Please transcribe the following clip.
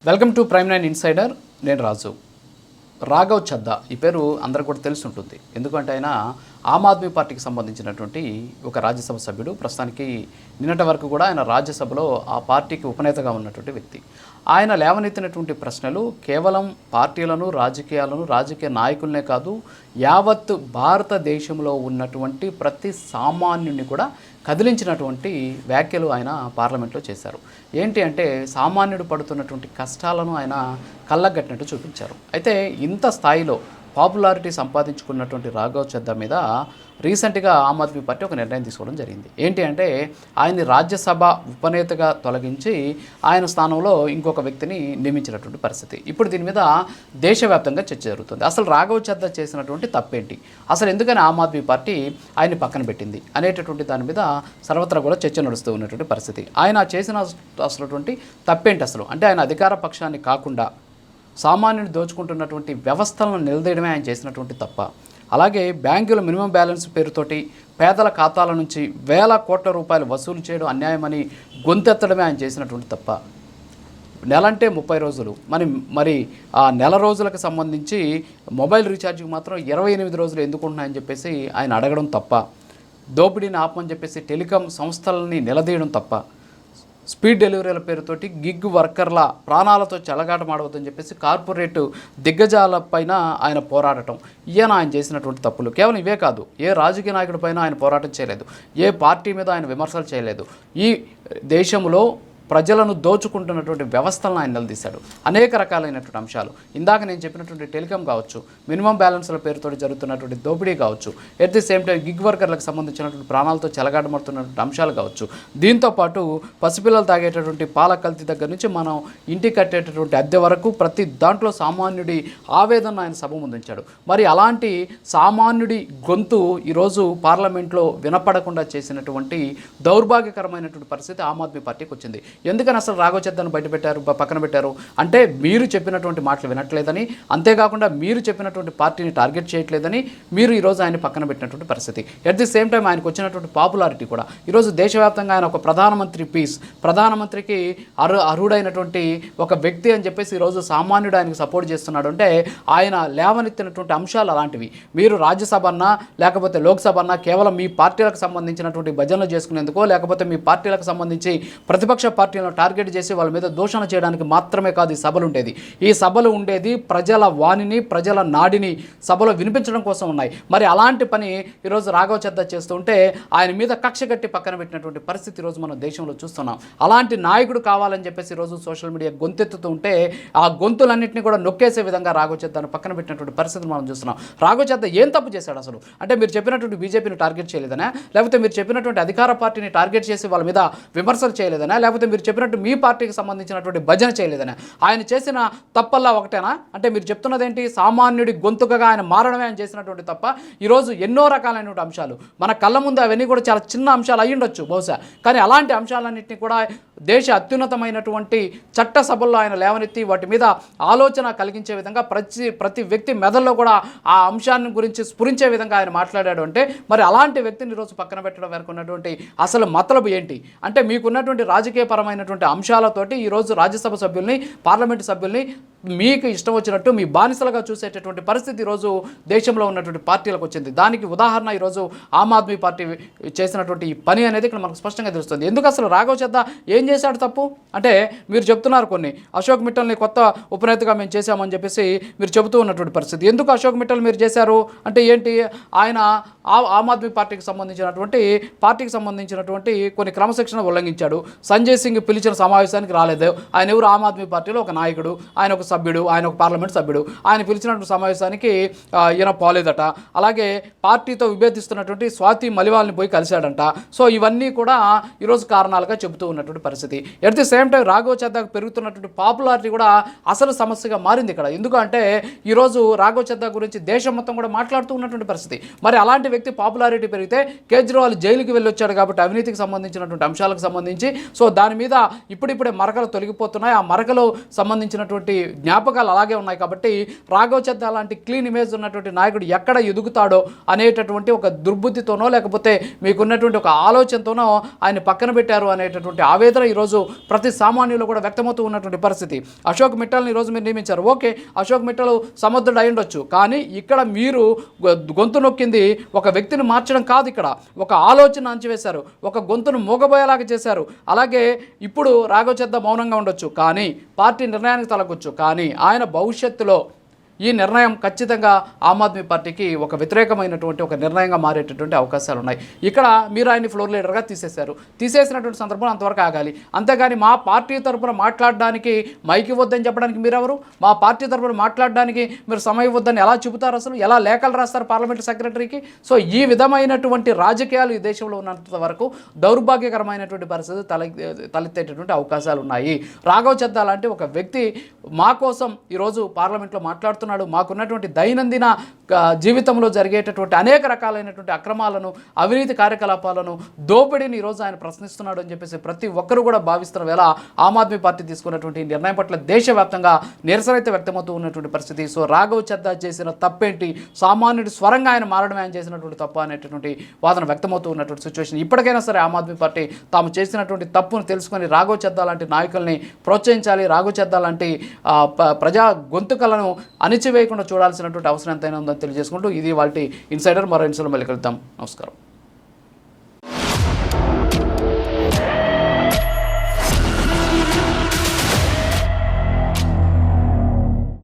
Welcome to prime nine insider. నేను రాజు. రాఘవ్ చద్దా ఈ పేరు అందరికి కూడా తెలిసి ఉంటుంది. ఎందుకంటే ఆయన ఆమ్ ఆద్మీ పార్టీకి సంబంధించినటువంటి ఒక రాజ్యసభ సభ్యుడు. ప్రస్తుతానికి నిన్నటి వరకు కూడా ఆయన రాజ్యసభలో ఆ పార్టీకి ఉపనేతగా ఉన్నటువంటి వ్యక్తి. ఆయన లేవనెత్తినటువంటి ప్రశ్నలు కేవలం పార్టీలను, రాజకీయాలను, రాజకీయ నాయకులనే కాదు, యావత్ భారతదేశంలో ఉన్నటువంటి ప్రతి సామాన్యుడిని కూడా కదిలించినటువంటి వ్యాఖ్యలు ఆయన పార్లమెంట్లో చేశారు. ఏంటి అంటే సామాన్యుడు పడుతున్నటువంటి కష్టాలను ఆయన కళ్ళగట్టినట్టు చూపించారు. అయితే ఇంత స్థాయిలో పాపులారిటీ సంపాదించుకున్నటువంటి రాఘవ్ చద్దా మీద రీసెంట్గా ఆమ్ ఆద్మీ పార్టీ ఒక నిర్ణయం తీసుకోవడం జరిగింది. ఏంటి అంటే ఆయన్ని రాజ్యసభ ఉపనేతగా తొలగించి ఆయన స్థానంలో ఇంకొక వ్యక్తిని నియమించినటువంటి పరిస్థితి. ఇప్పుడు దీని మీద దేశవ్యాప్తంగా చర్చ జరుగుతుంది. అసలు రాఘవ్ చద్దా చేసినటువంటి తప్పేంటి, అసలు ఎందుకని ఆమ్ ఆద్మీ పార్టీ ఆయన్ని పక్కన పెట్టింది అనేటటువంటి దాని మీద సర్వత్రా కూడా చర్చ నడుస్తూ ఉన్నటువంటి పరిస్థితి. ఆయన చేసిన అసలుటువంటి తప్పేంటి అసలు అంటే ఆయన అధికార పక్షాన్ని కాకుండా సామాన్యుని దోచుకుంటున్నటువంటి వ్యవస్థలను నిలదీయడమే ఆయన చేసినటువంటి తప్ప, అలాగే బ్యాంకుల మినిమం బ్యాలెన్స్ పేరుతోటి పేదల ఖాతాల నుంచి వేల కోట్ల రూపాయలు వసూలు చేయడం అన్యాయమని గొంతెత్తడమే ఆయన చేసినటువంటి తప్ప. నెలంటే 30 రోజులు మరి ఆ నెల రోజులకు సంబంధించి మొబైల్ రీఛార్జ్కి మాత్రం 28 రోజులు ఎందుకుంటున్నాయని చెప్పేసి ఆయన అడగడం తప్ప, దోపిడీని ఆపమని చెప్పేసి టెలికాం సంస్థలని నిలదీయడం తప్ప, స్పీడ్ డెలివరీల పేరుతోటి గిగ్ వర్కర్ల ప్రాణాలతో చెలగాటమాడవద్దని చెప్పేసి కార్పొరేట్ దిగ్గజాలపైన ఆయన పోరాడటం, ఆయన చేసినటువంటి తప్పులు. కేవలం ఇవే కాదు, ఏ రాజకీయ నాయకుడి పైన ఆయన పోరాటం చేయలేదు, ఏ పార్టీ మీద ఆయన విమర్శలు చేయలేదు. ఈ దేశంలో ప్రజలను దోచుకుంటున్నటువంటి వ్యవస్థలను ఆయన నిలదీశాడు. అనేక రకాలైనటువంటి అంశాలు, ఇందాక నేను చెప్పినటువంటి టెలికాం కావచ్చు, మినిమం బ్యాలెన్స్ల పేరుతో జరుగుతున్నటువంటి దోపిడీ కావచ్చు, at the same time gig వర్కర్లకు సంబంధించినటువంటి ప్రాణాలతో చెలగాటమడుతున్నటువంటి అంశాలు కావచ్చు, దీంతోపాటు పసిపిల్లలు తాగేటటువంటి పాల కల్తీ దగ్గర నుంచి మనం ఇంటికి కట్టేటటువంటి అద్దె వరకు ప్రతి దాంట్లో సామాన్యుడి ఆవేదన ఆయన సభ ముందుంచాడు. మరి అలాంటి సామాన్యుడి గొంతు ఈరోజు పార్లమెంట్లో వినపడకుండా చేసినటువంటి దౌర్భాగ్యకరమైనటువంటి పరిస్థితి ఆమ్ ఆద్మీ పార్టీకి వచ్చింది. ఎందుకని అసలు రాఘవ్ చద్దాను పక్కన పెట్టారు అంటే మీరు చెప్పినటువంటి మాటలు వినట్లేదని, అంతేకాకుండా మీరు చెప్పినటువంటి పార్టీని టార్గెట్ చేయట్లేదని మీరు ఈరోజు ఆయన పక్కన పెట్టినటువంటి పరిస్థితి. ఎట్ ది సేమ్ టైం ఆయనకు వచ్చినటువంటి పాపులారిటీ కూడా ఈరోజు దేశవ్యాప్తంగా ఆయన ఒక ప్రధానమంత్రికి అర్హుడైనటువంటి ఒక వ్యక్తి అని చెప్పేసి ఈరోజు సామాన్యుడు ఆయనకు సపోర్ట్ చేస్తున్నాడు. అంటే ఆయన లేవనెత్తినటువంటి అంశాలు అలాంటివి. మీరు రాజ్యసభ అన్నా లేకపోతే లోక్సభ అన్నా కేవలం మీ పార్టీలకు సంబంధించినటువంటి భజనలు చేసుకునేందుకో, లేకపోతే మీ పార్టీలకు సంబంధించి ప్రతిపక్ష పార్టీలను టార్గెట్ చేసి వాళ్ళ మీద దూషణ చేయడానికి మాత్రమే కాదు ఈ సభలు ఉండేది. ఈ సభలు ఉండేది ప్రజల వాణిని, ప్రజల నాడిని సభలో వినిపించడం కోసం ఉన్నాయి. మరి అలాంటి పని ఈరోజు రాఘవ్ చద్దా చేస్తుంటే ఆయన మీద కక్ష కట్టి పక్కన పెట్టినటువంటి పరిస్థితి ఈరోజు మనం దేశంలో చూస్తున్నాం. అలాంటి నాయకుడు కావాలని చెప్పేసి ఈరోజు సోషల్ మీడియా గొంతెత్తుతూ ఉంటే ఆ గొంతులన్నింటినీ కూడా నొక్కేసే విధంగా రాఘవ్ చద్దాను పక్కన పెట్టినటువంటి పరిస్థితిని మనం చూస్తున్నాం. రాఘవ్ చద్దా ఏం తప్పు చేశాడు అసలు అంటే మీరు చెప్పినటువంటి బీజేపీని టార్గెట్ చేయలేదనా, లేకపోతే మీరు చెప్పినటువంటి అధికార పార్టీని టార్గెట్ చేసి వాళ్ళ మీద విమర్శలు చేయలేదనా, లేకపోతే మీరు చెప్పినట్టు మీ పార్టీకి సంబంధించినటువంటి భజన చేయలేదని ఆయన చేసిన తప్పల్లా ఒకటేనా అంటే మీరు చెప్తున్నదేంటి? సామాన్యుడి గొంతుకగా ఆయన మారడమే ఆయన చేసినటువంటి తప్ప. ఈరోజు ఎన్నో రకాలైనటువంటి అంశాలు మన కళ్ళ ముందు అవన్నీ కూడా చాలా చిన్న అంశాలు అయ్యి ఉండొచ్చు బహుశా, కానీ అలాంటి అంశాలన్నింటినీ కూడా దేశ అత్యున్నతమైనటువంటి చట్ట సభల్లో ఆయన లేవనెత్తి వాటి మీద ఆలోచన కలిగించే విధంగా ప్రతి వ్యక్తి మెదల్లో కూడా ఆ అంశాన్ని గురించి స్ఫురించే విధంగా ఆయన మాట్లాడాడు. అంటే మరి అలాంటి వ్యక్తిని ఈరోజు పక్కన పెట్టడం వరకు ఉన్నటువంటి అసలు మతలబు ఏంటి అంటే మీకున్నటువంటి రాజకీయపరమైనటువంటి అంశాలతోటి ఈరోజు రాజ్యసభ సభ్యుల్ని, పార్లమెంటు సభ్యుల్ని మీకు ఇష్టం వచ్చినట్టు మీ బానిసలుగా చూసేటటువంటి పరిస్థితి ఈరోజు దేశంలో ఉన్నటువంటి పార్టీలకు వచ్చింది. దానికి ఉదాహరణ ఈరోజు ఆమ్ ఆద్మీ పార్టీ చేసినటువంటి ఈ పని అనేది ఇక్కడ మనకు స్పష్టంగా తెలుస్తుంది. ఎందుకు అసలు రాఘవ్ చద్దా ఏం చేశాడు తప్పు అంటే మీరు చెప్తున్నారు కొన్ని అశోక్ మిట్టల్ని కొత్త ఉపనేతగా మేము చేశామని చెప్పేసి మీరు చెబుతూ ఉన్నటువంటి పరిస్థితి. ఎందుకు అశోక్ మిట్టల్ మీరు చేశారు అంటే ఏంటి? ఆయన ఆమ్ ఆద్మీ పార్టీకి సంబంధించినటువంటి కొన్ని క్రమశిక్షణ ఉల్లంఘించాడు. సంజయ్ సింగ్ పిలిచిన సమావేశానికి రాలేదు. ఆయన ఎవరు? ఆమ్ ఆద్మీ పార్టీలో ఒక నాయకుడు, ఆయన ఒక సభ్యుడు, ఆయన ఒక పార్లమెంట్ సభ్యుడు. ఆయన పిలిచినటువంటి సమావేశానికి ఈయన పోలేదట. అలాగే పార్టీతో విభేదిస్తున్నటువంటి స్వాతి మలివాల్ని పోయి కలిశాడంట. సో ఇవన్నీ కూడా ఈరోజు కారణాలుగా చెబుతూ ఉన్నటువంటి పరిస్థితి. At the same time Raghav చద్దాకు పెరుగుతున్నటువంటి పాపులారిటీ కూడా అసలు సమస్యగా మారింది ఇక్కడ. ఎందుకంటే ఈరోజు రాఘవ్ చద్దా గురించి దేశం మొత్తం కూడా మాట్లాడుతూ ఉన్నటువంటి పరిస్థితి. మరి అలాంటి వ్యక్తి పాపులారిటీ పెరిగితే కేజ్రీవాల్ జైలుకి వెళ్ళి వచ్చాడు కాబట్టి అవినీతికి సంబంధించినటువంటి అంశాలకు సంబంధించి సో దాని మీద ఇప్పుడిప్పుడే మరకలు తొలగిపోతున్నాయి. ఆ మరకలు సంబంధించినటువంటి జ్ఞాపకాలు అలాగే ఉన్నాయి. కాబట్టి రాఘవ్ చద్దా లాంటి క్లీన్ ఇమేజ్ ఉన్నటువంటి నాయకుడు ఎక్కడ ఎదుగుతాడో అనేటటువంటి ఒక దుర్బుద్ధితోనో లేకపోతే మీకున్నటువంటి ఒక ఆలోచనతోనో ఆయన పక్కన పెట్టారు అనేటటువంటి ఆవేదన ఈరోజు ప్రతి సామాన్యులు కూడా వ్యక్తమవుతూ ఉన్నటువంటి పరిస్థితి. అశోక్ మిట్టల్ని ఈరోజు మీరు నియమించారు. ఓకే, అశోక్ మిట్టల్ సమర్థుడు అయి ఉండొచ్చు. కానీ ఇక్కడ మీరు గొంతు నొక్కింది ఒక వ్యక్తిని మార్చడం కాదు, ఇక్కడ ఒక ఆలోచన అంచివేశారు, ఒక గొంతును మూగబోయేలాగా చేశారు. అలాగే ఇప్పుడు రాఘవ్ చద్దా మౌనంగా ఉండొచ్చు, కానీ పార్టీ నిర్ణయానికి తలగొచ్చు. కానీ ఆయన భవిష్యత్తులో ఈ నిర్ణయం ఖచ్చితంగా ఆమ్ ఆద్మీ పార్టీకి ఒక వ్యతిరేకమైనటువంటి ఒక నిర్ణయంగా మారేటటువంటి అవకాశాలు ఉన్నాయి. ఇక్కడ మీరు ఆయన్ని ఫ్లోర్ లీడర్గా తీసేసినటువంటి సందర్భంలో అంతవరకు ఆగాలి. అంతేగాని మా పార్టీ తరఫున మాట్లాడడానికి మైక్ ఇవ్వద్దని చెప్పడానికి మీరెవరు? మా పార్టీ తరఫున మాట్లాడడానికి మీరు సమయం ఇవ్వద్దని ఎలా చెబుతారు? అసలు ఎలా లేఖలు రాస్తారు పార్లమెంట్ సెక్రటరీకి? సో ఈ విధమైనటువంటి రాజకీయాలు ఈ దేశంలో ఉన్నంత వరకు దౌర్భాగ్యకరమైనటువంటి పరిస్థితి తలెత్తేటటువంటి అవకాశాలు ఉన్నాయి. రాఘవ్ చద్దా లాంటి ఒక వ్యక్తి మా కోసం ఈరోజు పార్లమెంట్లో మాట్లాడుతున్నారు. మాకున్నటువంటి దైనందిన జీవితంలో జరిగేటటువంటి అనేక రకాలైనటువంటి అక్రమాలను, అవినీతి కార్యకలాపాలను, దోపిడీని ఈరోజు ఆయన ప్రశ్నిస్తున్నాడు అని చెప్పేసి ప్రతి ఒక్కరు కూడా భావిస్తున్న వేళ ఆమ్ ఆద్మీ పార్టీ తీసుకున్నటువంటి నిర్ణయం పట్ల దేశవ్యాప్తంగా నిరసన అయితే వ్యక్తమవుతూ ఉన్నటువంటి పరిస్థితి. సో రాఘవ్ చద్దా చేసిన తప్పేంటి, సామాన్యుడి స్వరంగా ఆయన మారడమే ఆయన చేసినటువంటి తప్పు అనేటటువంటి వాదన వ్యక్తమవుతూ ఉన్నటువంటి సిచ్యువేషన్. ఇప్పటికైనా సరే ఆమ్ ఆద్మీ పార్టీ తాము చేసినటువంటి తప్పును తెలుసుకొని రాఘవ్ చద్దా లాంటి నాయకుల్ని ప్రోత్సహించాలి. రాఘవ్ చద్దా లాంటి ప్రజా గొంతుకలను అణిచివేయకుండా చూడాల్సినటువంటి అవసరం ఎంతైనా ఉందని తెలియజేసుకుంటూ ఇది వాళ్ళ ఇన్సైడర్. మరో ఇన్సైడర్ మళ్ళీ కలుద్దాం. నమస్కారం.